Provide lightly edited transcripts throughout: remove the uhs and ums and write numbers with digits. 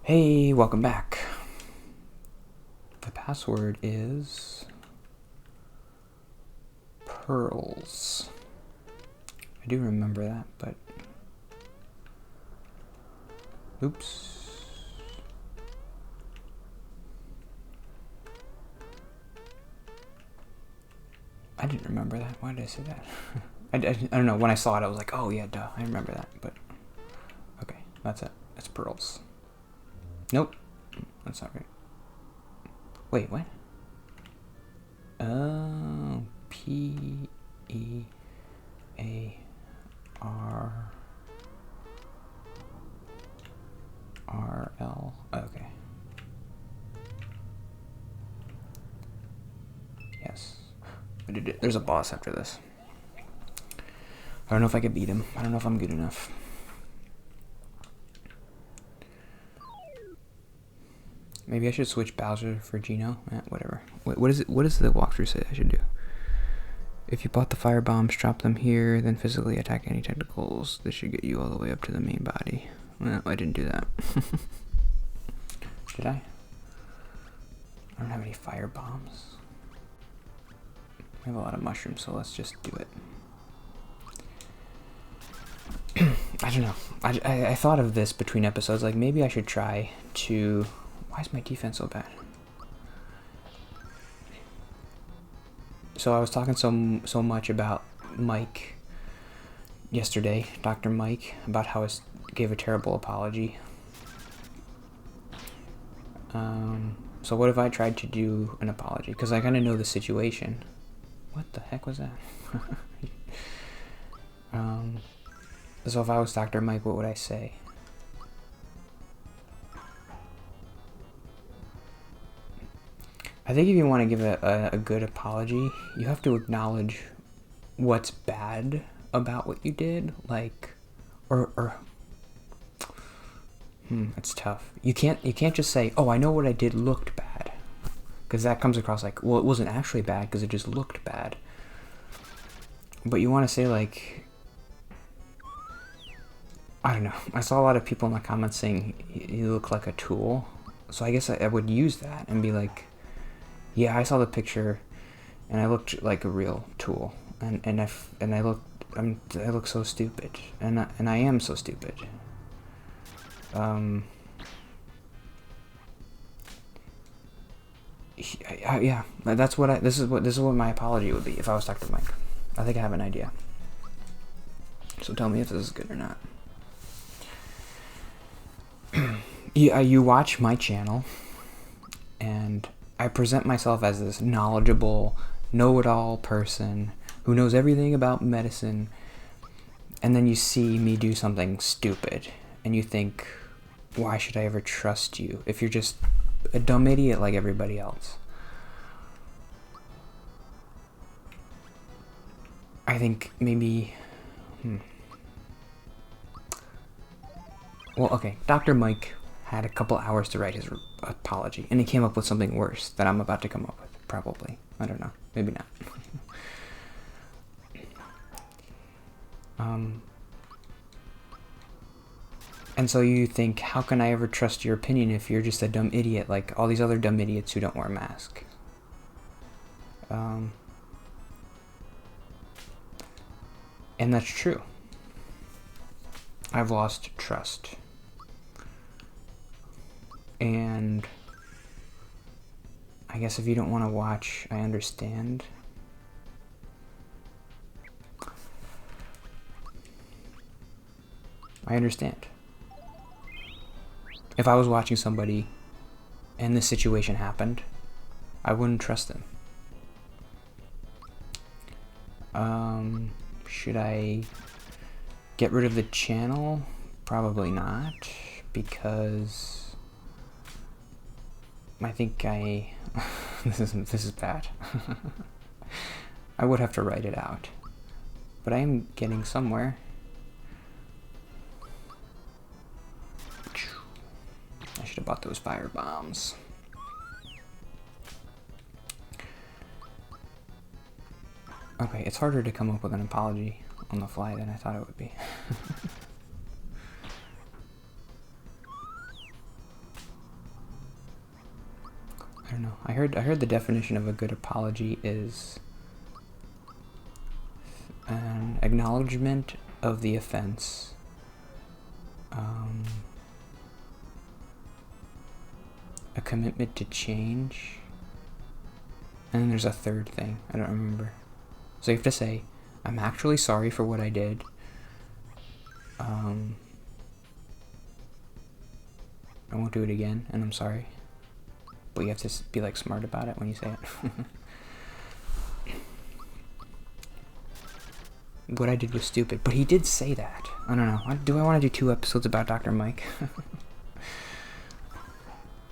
Hey, welcome back. The password is pearls. I do remember that, but oops. I didn't remember that. Why did I say that? I don't know. When I saw it, I was like, oh yeah, duh. I remember that. But okay, that's it. It's pearls. Nope. That's not right. Wait, what? Oh, Pearl. Okay. Yes. There's a boss after this. I don't know if I could beat him. I don't know if I'm good enough. Maybe I should switch Bowser for Geno. Whatever. What is it? What does the walkthrough say I should do? If you bought the fire bombs, drop them here, then physically attack any tentacles. This should get you all the way up to the main body. Well, I didn't do that. Did I? I don't have any fire bombs. I have a lot of mushrooms, so let's just do it. I don't know. I thought of this between episodes. Like, maybe I should try to... Why is my defense so bad? So I was talking so much about Mike yesterday, Dr. Mike, about how I gave a terrible apology. So what if I tried to do an apology? Because I kind of know the situation. What the heck was that? So if I was Dr. Mike, what would I say? I think if you want to give a good apology, you have to acknowledge what's bad about what you did. Like, it's tough. You can't just say, oh, I know what I did looked bad. Because that comes across like, well, it wasn't actually bad because it just looked bad. But you want to say, like, I don't know. I saw a lot of people in the comments saying you look like a tool. So I guess I would use that and be like, yeah, I saw the picture and I looked like a real tool. And I look so stupid. And I am so stupid. Yeah, that's what this is what my apology would be if I was Dr. Mike. I think I have an idea. So tell me if this is good or not. Yeah, you watch my channel, and I present myself as this knowledgeable, know-it-all person who knows everything about medicine, and then you see me do something stupid, and you think, why should I ever trust you if you're just a dumb idiot like everybody else? I think maybe... Well, okay, Dr. Mike had a couple hours to write his apology, and he came up with something worse that I'm about to come up with, probably. I don't know. Maybe not. And so you think, how can I ever trust your opinion if you're just a dumb idiot like all these other dumb idiots who don't wear masks? And that's true. I've lost trust. And I guess if you don't want to watch, I understand. I understand. If I was watching somebody and this situation happened, I wouldn't trust them. Should I get rid of the channel? Probably not, because I think this is bad. I would have to write it out, but I am getting somewhere. I should have bought those fire bombs. Okay, it's harder to come up with an apology on the fly than I thought it would be. don't know. I heard the definition of a good apology is an acknowledgement of the offense, a commitment to change, and then there's a third thing. I don't remember. So you have to say, I'm actually sorry for what I did. I won't do it again, and I'm sorry. But you have to be like smart about it when you say it. What I did was stupid, but he did say that. I don't know. Do I want to do 2 episodes about Dr. Mike?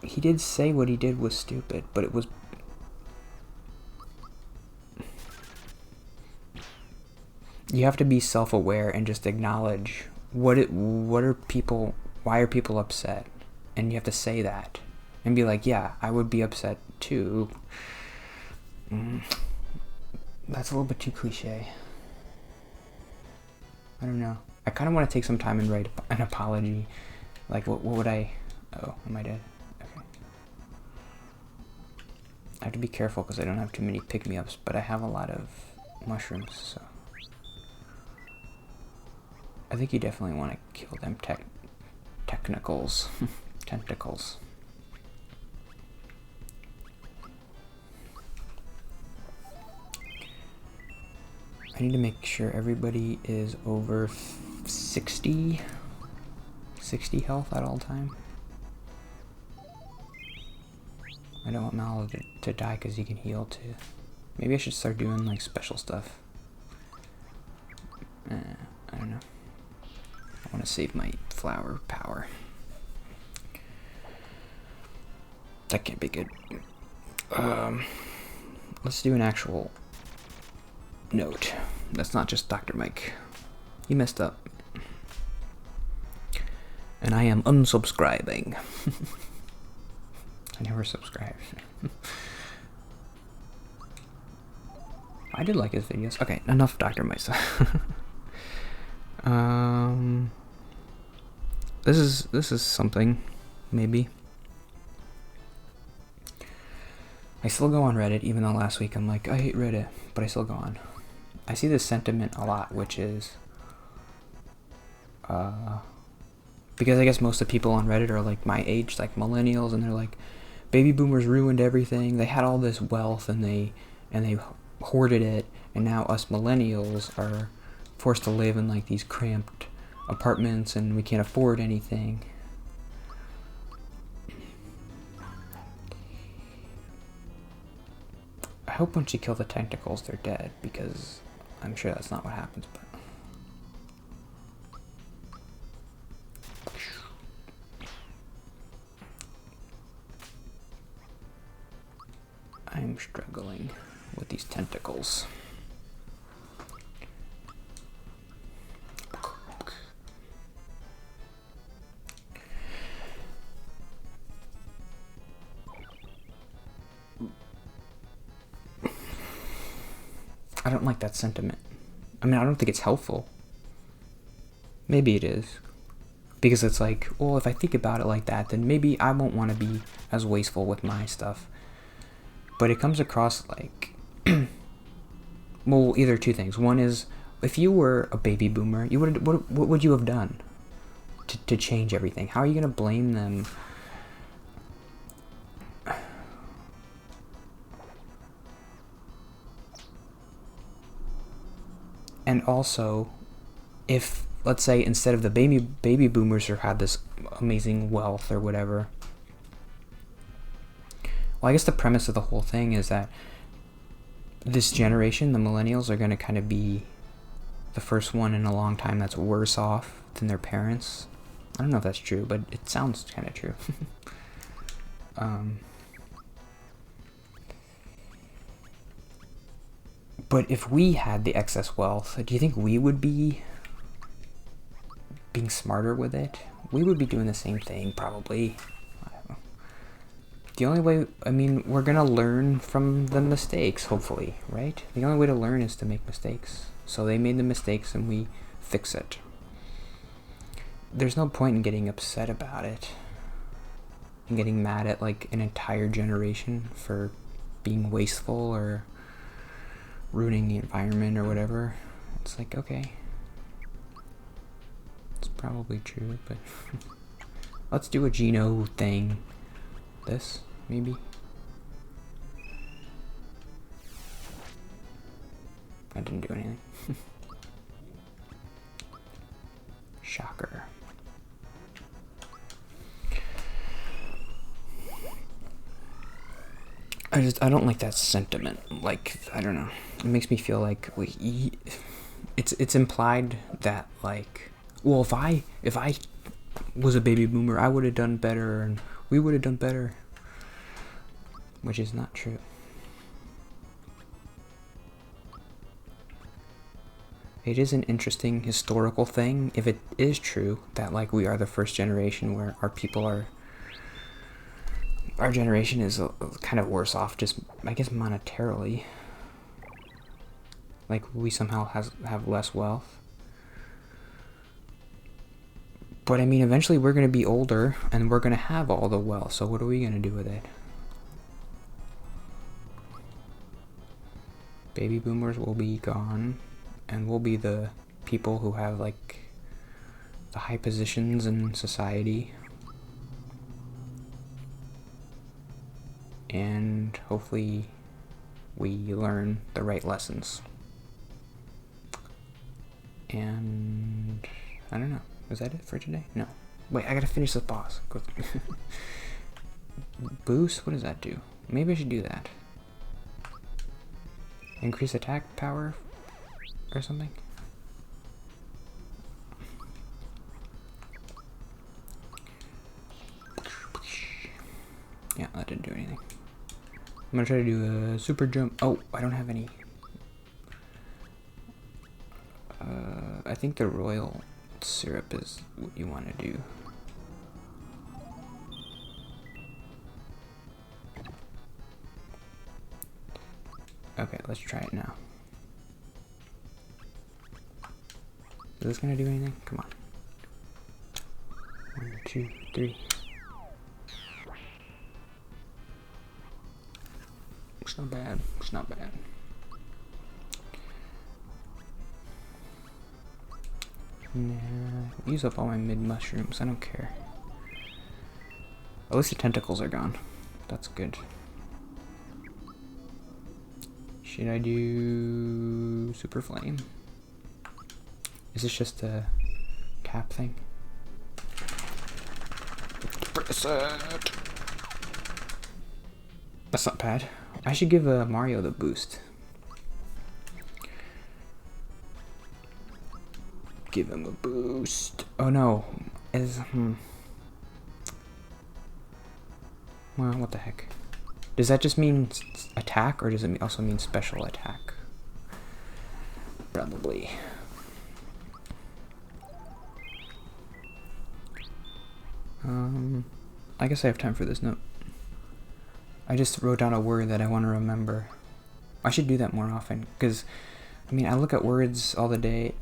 He did say what he did was stupid, but it was... You have to be self-aware and just acknowledge why are people upset, and you have to say that and be like, yeah, I would be upset too. That's a little bit too cliche. I don't know. I kind of want to take some time and write an apology. Like, what would I... Oh, am I dead? Okay. I have to be careful because I don't have too many pick-me-ups, but I have a lot of mushrooms, so... I think you definitely want to kill them technicals. Tentacles. I need to make sure everybody is over 60 health at all time. I don't want Mal to die because he can heal too. Maybe I should start doing like special stuff. I don't know. I want to save my flower power. That can't be good. Let's do an actual note. That's not just Dr. Mike. He messed up. And I am unsubscribing. I never subscribed. I did like his videos. Okay, enough Dr. Mike. This is something, maybe. I still go on Reddit, even though last week I'm like, I hate Reddit, but I still go on. I see this sentiment a lot, which is, because I guess most of the people on Reddit are like my age, like millennials, and they're like, baby boomers ruined everything. They had all this wealth and they hoarded it, and now us millennials are forced to live in like these cramped apartments and we can't afford anything. I hope once you kill the tentacles they're dead, because I'm sure that's not what happens, but I'm struggling with these tentacles. I don't like that sentiment. I mean, I don't think it's helpful. Maybe it is. Because it's like, well, if I think about it like that, then maybe I won't want to be as wasteful with my stuff. But it comes across like, well, either 2 things. One is, if you were a baby boomer, what would you have done to change everything? How are you going to blame them? And also, if, let's say, instead of the baby boomers who had this amazing wealth or whatever, well, I guess the premise of the whole thing is that this generation, the millennials, are going to kind of be the first one in a long time that's worse off than their parents. I don't know if that's true, but it sounds kind of true. But if we had the excess wealth, do you think we would be being smarter with it? We would be doing the same thing, probably. I don't know. The only way, I mean, we're gonna learn from the mistakes, hopefully, right? The only way to learn is to make mistakes. So they made the mistakes and we fix it. There's no point in getting upset about it. and getting mad at like an entire generation for being wasteful or ruining the environment or whatever. It's like, okay, it's probably true, but let's do a Geno thing. This, maybe? I didn't do anything. Shocker. I don't like that sentiment. Like, I don't know. It makes me feel like it's implied that like, well, if I was a baby boomer, I would have done better and we would have done better, which is not true. It is an interesting historical thing if it is true that like we are the first generation where our generation is kind of worse off, just I guess monetarily. Like we somehow have less wealth. But I mean, eventually we're going to be older and we're going to have all the wealth. So what are we going to do with it? Baby boomers will be gone and we'll be the people who have like the high positions in society. And hopefully we learn the right lessons. And I don't know. Is that it for today? No. Wait, I gotta finish the boss. Boost? What does that do? Maybe I should do that. Increase attack power or something? Yeah, that didn't do anything. I'm gonna try to do a super jump. Oh, I don't have any. I think the royal syrup is what you want to do. Okay, let's try it now. Is this gonna do anything? Come on. 1, 2, 3. It's not bad. It's not bad. Nah, use up all my mid mushrooms. I don't care. At least the tentacles are gone. That's good. Should I do super flame? Is this just a cap thing? Press it. That's not bad. I should give Mario the boost. Give him a boost. Oh no. Well, what the heck? Does that just mean attack or does it also mean special attack? Probably. I guess I have time for this note. I just wrote down a word that I want to remember. I should do that more often because I mean, I look at words all day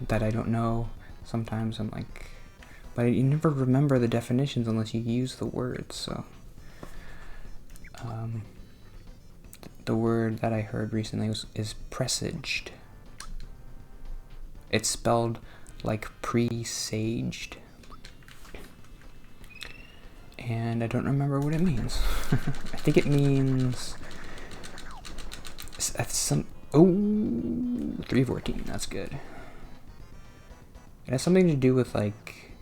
that I don't know. Sometimes I'm like, but you never remember the definitions unless you use the words. So, the word that I heard recently is presaged. It's spelled like presaged, and I don't remember what it means. I think it means some. Oh, 314, that's good. It has something to do with like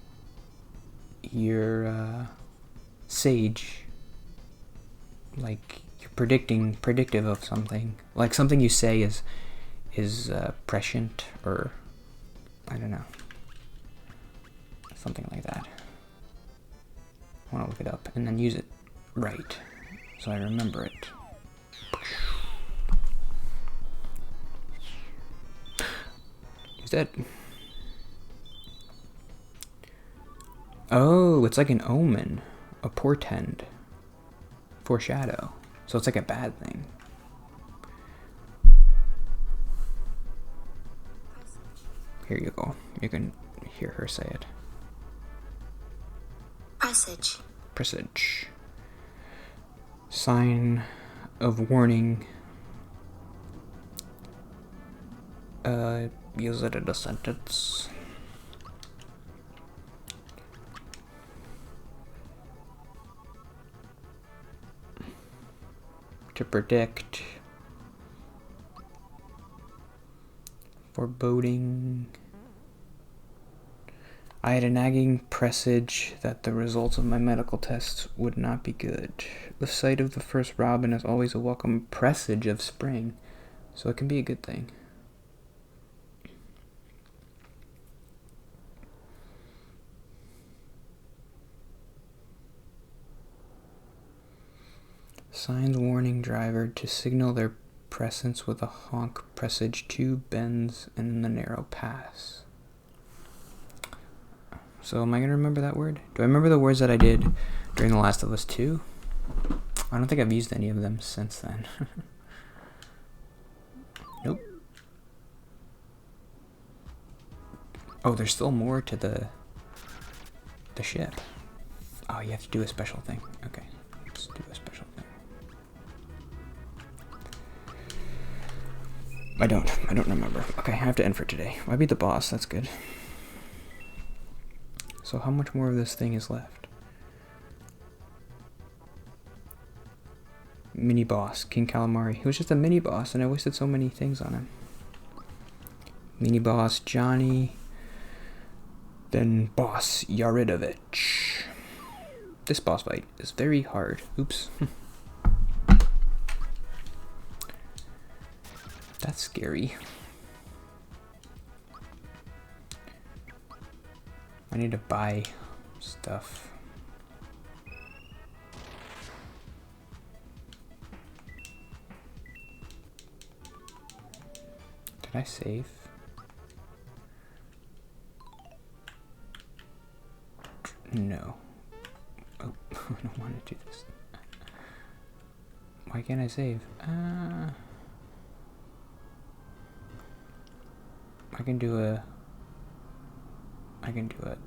your sage, like you're predictive of something, like something you say is prescient, or I don't know, something like that. I want to look it up and then use it right so I remember it. That. Oh, it's like an omen, a portend, foreshadow. So it's like a bad thing. Here you go. You can hear her say it. Presage. presage. Sign of warning. Use it in a sentence. To predict. Foreboding. I had a nagging presage that the results of my medical tests would not be good. The sight of the first robin is always a welcome presage of spring, so it can be a good thing. Signs warning driver to signal their presence with a honk, presage 2 bends in the narrow pass. So am I going to remember that word? Do I remember the words that I did during The Last of Us 2? I don't think I've used any of them since then. Nope. Oh, there's still more to the ship. Oh, you have to do a special thing. Okay, let's do a special thing. I don't remember. Okay, I have to end for today. I beat the boss, that's good. So how much more of this thing is left? Mini boss, King Calamari. He was just a mini boss and I wasted so many things on him. Mini boss, Johnny. Then boss, Yaridovich. This boss fight is very hard. Oops. That's scary. I need to buy stuff. Did I save? No. Oh, I don't want to do this. Why can't I save? I can do a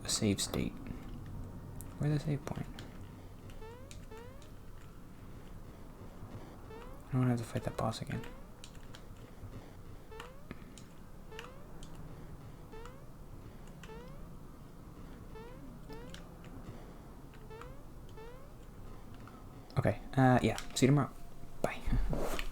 save state. Where's the save point? I don't have to fight that boss again. Okay, yeah, see you tomorrow.